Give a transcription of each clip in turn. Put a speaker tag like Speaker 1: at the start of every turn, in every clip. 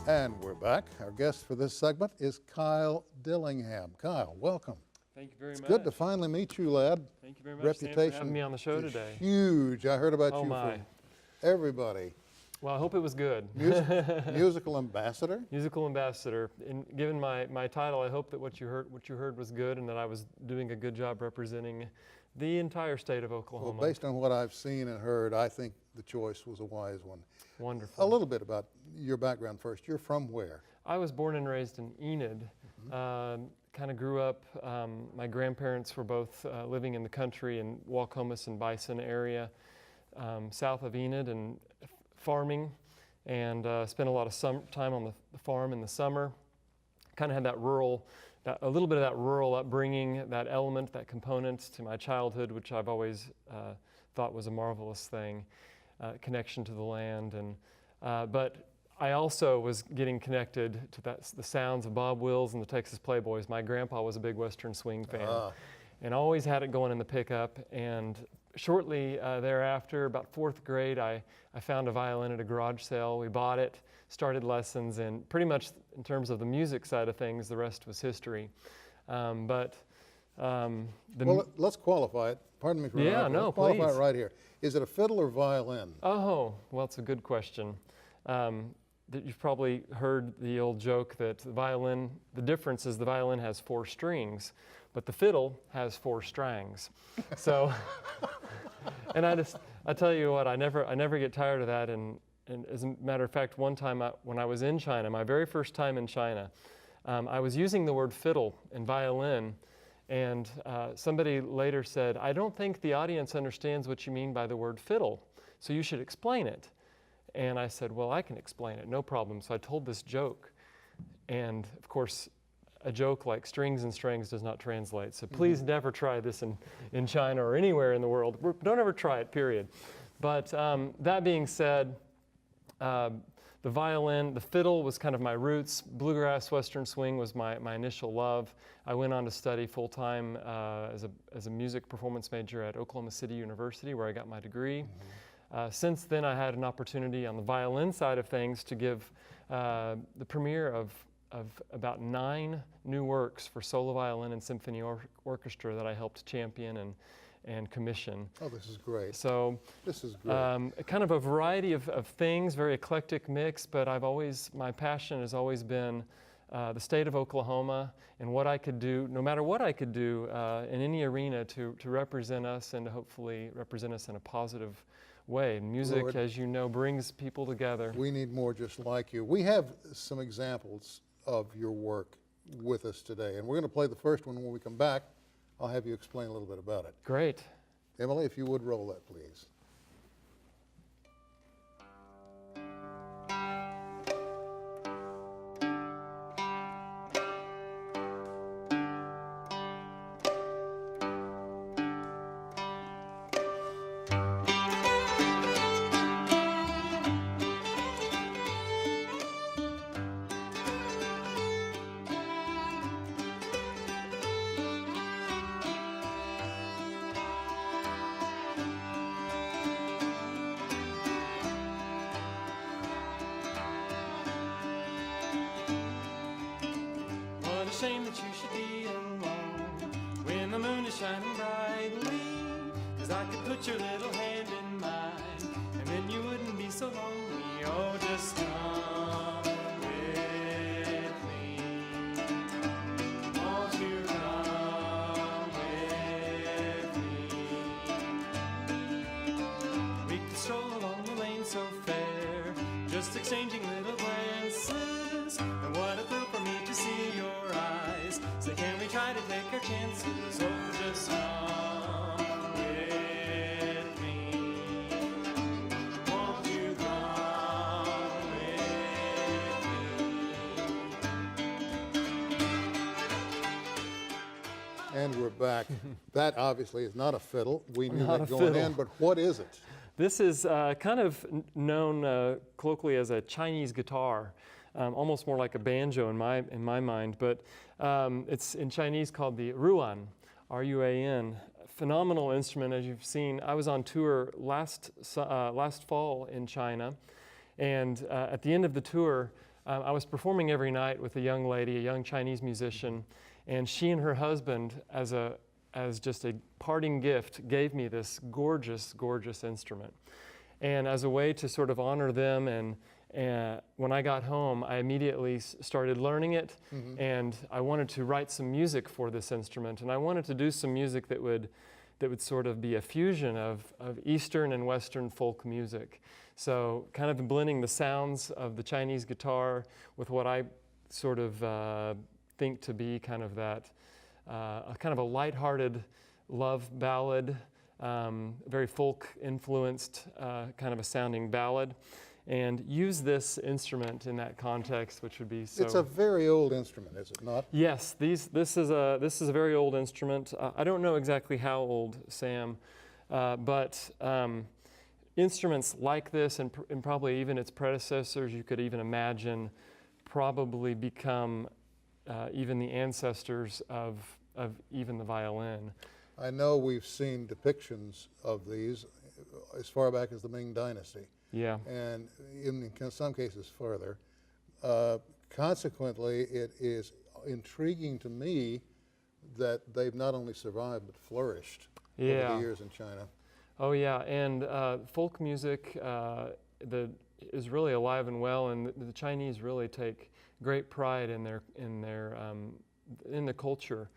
Speaker 1: And we're back. Our guest for this segment is Kyle Dillingham. Kyle, welcome.
Speaker 2: Thank you very much.
Speaker 1: It's good to finally meet you, lad.
Speaker 2: Thank you very much,
Speaker 1: Reputation
Speaker 2: Sam, for having me on the show
Speaker 1: is
Speaker 2: today.
Speaker 1: huge. I heard about you
Speaker 2: my.
Speaker 1: from everybody.
Speaker 2: Well, I hope it was good.
Speaker 1: Musical ambassador?
Speaker 2: Musical ambassador. Given my title, I hope that what you heard was good and that I was doing a good job representing the entire state of Oklahoma.
Speaker 1: Well, based on what I've seen and heard, I think the choice was a wise one.
Speaker 2: Wonderful.
Speaker 1: A little bit about your background first. You're from where?
Speaker 2: I was born and raised in Enid. Kind of grew up, my grandparents were both living in the country in Waukomis and Bison area, south of Enid, and farming, and spent a lot of time on the farm in the summer. Kind of had that rural, a little bit of that rural upbringing, that element, that component to my childhood, which I've always thought was a marvelous thing, connection to the land. And but I also was getting connected to the sounds of Bob Wills and the Texas Playboys. My grandpa was a big Western swing fan, and always had it going in the pickup. And shortly thereafter, about fourth grade, I found a violin at a garage sale. We bought it, started lessons, and pretty much in terms of the music side of things, the rest was history. Well,
Speaker 1: let's qualify it. Pardon me for
Speaker 2: yeah, no,
Speaker 1: let's qualify
Speaker 2: please.
Speaker 1: it right here. Is it a fiddle or violin?
Speaker 2: Oh, well, it's a good question. You've probably heard the old joke that the difference is the violin has 4 strings, but the fiddle has 4 strangs. So, and I tell you what, I never get tired of that. And as a matter of fact, one time when I was in China, my very first time in China, I was using the word fiddle and violin, and somebody later said, "I don't think the audience understands what you mean by the word fiddle, so you should explain it." And I said, "Well, I can explain it, no problem." So I told this joke, and of course, a joke like strings and strings does not translate. So please never try this in China or anywhere in the world. Don't ever try it, period. But that being said, the violin, the fiddle was kind of my roots. Bluegrass, Western swing was my initial love. I went on to study full-time as a music performance major at Oklahoma City University, where I got my degree. Since then, I had an opportunity on the violin side of things to give the premiere of about 9 new works for solo violin and symphony orchestra that I helped champion and commission.
Speaker 1: Oh, this is great.
Speaker 2: So
Speaker 1: this is great.
Speaker 2: Kind of a variety of things, very eclectic mix, but my passion has always been the state of Oklahoma and what I could do, no matter what I could do in any arena to represent us and to hopefully represent us in a positive way. Music,
Speaker 1: Lord,
Speaker 2: as you know, brings people together.
Speaker 1: We need more just like you. We have some examples of your work with us today, and we're going to play the first one. When we come back, I'll have you explain a little bit about it.
Speaker 2: Great.
Speaker 1: Emily, if you would roll that, please.
Speaker 3: Shame that you should be alone when the moon is shining brightly, 'cause I could put your little hand in mine and then you wouldn't be so lonely. Oh, just come with me. Won't you come with me? We could stroll along the lane so fair, just exchanging little glances, and what a thrill for me to see your eyes. So can we try to take our chances? Oh, just come with me. Won't you come with me?
Speaker 1: And we're back. That obviously is not a fiddle. We knew
Speaker 2: Not
Speaker 1: that
Speaker 2: a
Speaker 1: going
Speaker 2: fiddle.
Speaker 1: in, but what is it?
Speaker 2: This is kind of known colloquially as a Chinese guitar, almost more like a banjo in my mind, but it's in Chinese called the ruan, R-U-A-N. Phenomenal instrument, as you've seen. I was on tour last fall in China, and at the end of the tour, I was performing every night with a young lady, a young Chinese musician, and she and her husband, as just a parting gift, gave me this gorgeous, gorgeous instrument. And as a way to sort of honor them, and when I got home, I immediately started learning it, and I wanted to write some music for this instrument, and I wanted to do some music that would sort of be a fusion of Eastern and Western folk music. So kind of blending the sounds of the Chinese guitar with what I sort of think to be kind of that, kind of a lighthearted love ballad, very folk influenced kind of a sounding ballad, and use this instrument in that context, which would be so.
Speaker 1: It's a very old instrument, is it not?
Speaker 2: Yes, this is a very old instrument. I don't know exactly how old, Sam, but instruments like this, and probably even its predecessors, you could even imagine, probably become even the ancestors of even the violin.
Speaker 1: I know we've seen depictions of these as far back as the Ming Dynasty.
Speaker 2: Yeah.
Speaker 1: And in some cases further. Consequently, it is intriguing to me that they've not only survived but flourished over the years in China.
Speaker 2: Oh yeah, and folk music is really alive and well, and the Chinese really take great pride in the culture,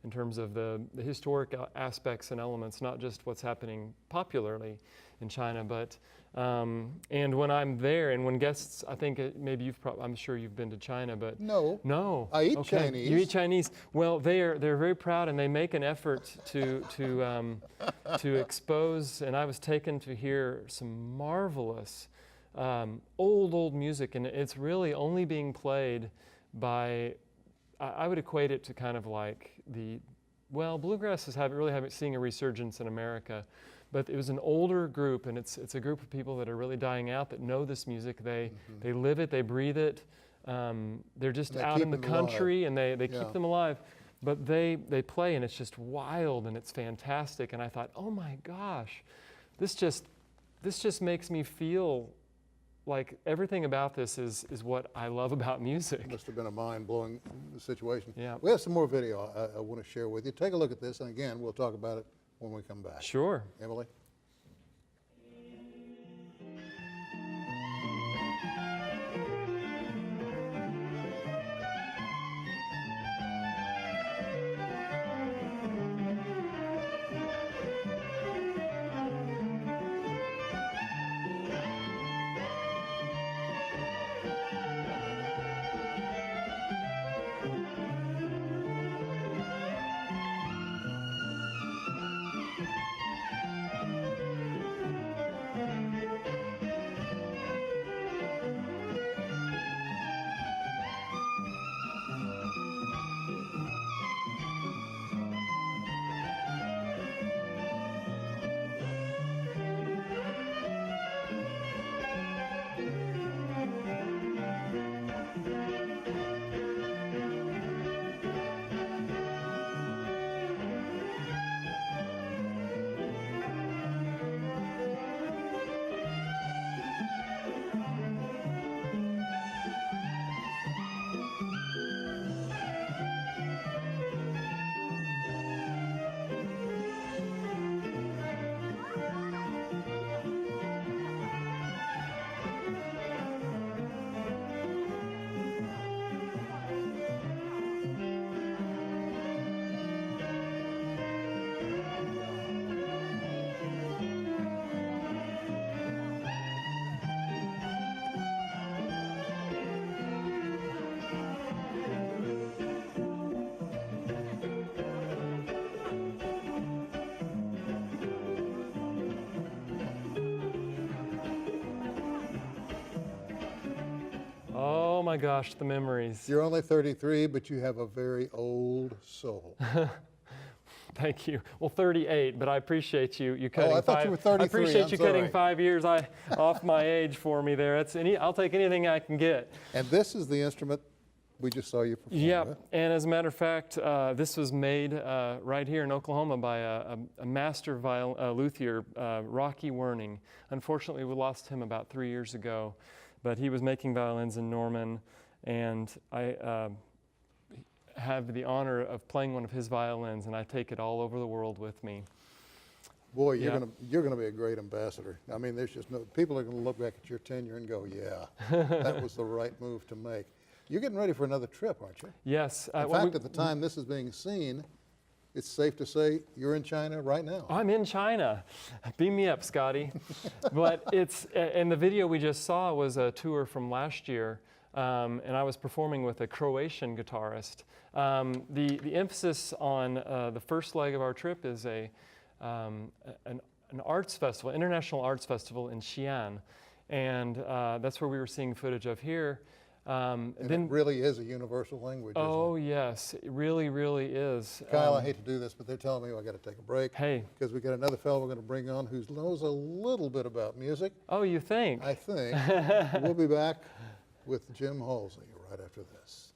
Speaker 2: in terms of the historic aspects and elements, not just what's happening popularly in China, but and when I'm there, and when guests, I think maybe I'm sure you've been to China, but no,
Speaker 1: I eat
Speaker 2: okay.
Speaker 1: Chinese.
Speaker 2: You eat Chinese. Well, they're very proud, and they make an effort to expose. And I was taken to hear some marvelous old music, and it's really only being played by. I would equate it to kind of like bluegrass is really seeing a resurgence in America, but it was an older group, and it's a group of people that are really dying out, that know this music. They live it, they breathe it. They're just out in the country, and they keep them alive. But they play, and it's just wild, and it's fantastic. And I thought, oh my gosh, this just makes me feel like everything about this is what I love about music.
Speaker 1: It must have been a mind-blowing situation.
Speaker 2: Yeah.
Speaker 1: We have some more video I want to share with you. Take a look at this, and again, we'll talk about it when we come back.
Speaker 2: Sure.
Speaker 1: Emily?
Speaker 2: Oh my gosh, the memories.
Speaker 1: You're only 33, but you have a very old soul.
Speaker 2: Thank you. Well, 38, but I appreciate you cutting
Speaker 1: I thought you were 33.
Speaker 2: I appreciate
Speaker 1: I'm
Speaker 2: you
Speaker 1: sorry.
Speaker 2: cutting 5 years off my age for me there. I'll take anything I can get.
Speaker 1: And this is the instrument we just saw you perform.
Speaker 2: Yeah,
Speaker 1: with.
Speaker 2: and as a matter of fact, this was made right here in Oklahoma by a master luthier, Rocky Werning. Unfortunately, we lost him about 3 years ago. but he was making violins in Norman, and I have the honor of playing one of his violins, and I take it all over the world with me.
Speaker 1: Boy,
Speaker 2: Yeah.
Speaker 1: you're gonna be a great ambassador. I mean, there's just no, people are gonna look back at your tenure and go, yeah, that was the right move to make. You're getting ready for another trip, aren't you?
Speaker 2: Yes.
Speaker 1: In
Speaker 2: well,
Speaker 1: fact, at the time this is being seen, it's safe to say you're in China right now.
Speaker 2: I'm in China. Beam me up, Scotty. But it's, and the video we just saw was a tour from last year, and I was performing with a Croatian guitarist. The emphasis on the first leg of our trip is an arts festival, international arts festival in Xi'an, and that's where we were seeing footage of here.
Speaker 1: And it really is a universal language,
Speaker 2: Oh
Speaker 1: isn't it?
Speaker 2: yes, it really, really is.
Speaker 1: Kyle, I hate to do this, but they're telling me I got to take a break.
Speaker 2: Hey.
Speaker 1: Because we got another fellow we're going to bring on who knows a little bit about music,
Speaker 2: Oh, you think?
Speaker 1: I think. We'll be back with Jim Halsey right after this.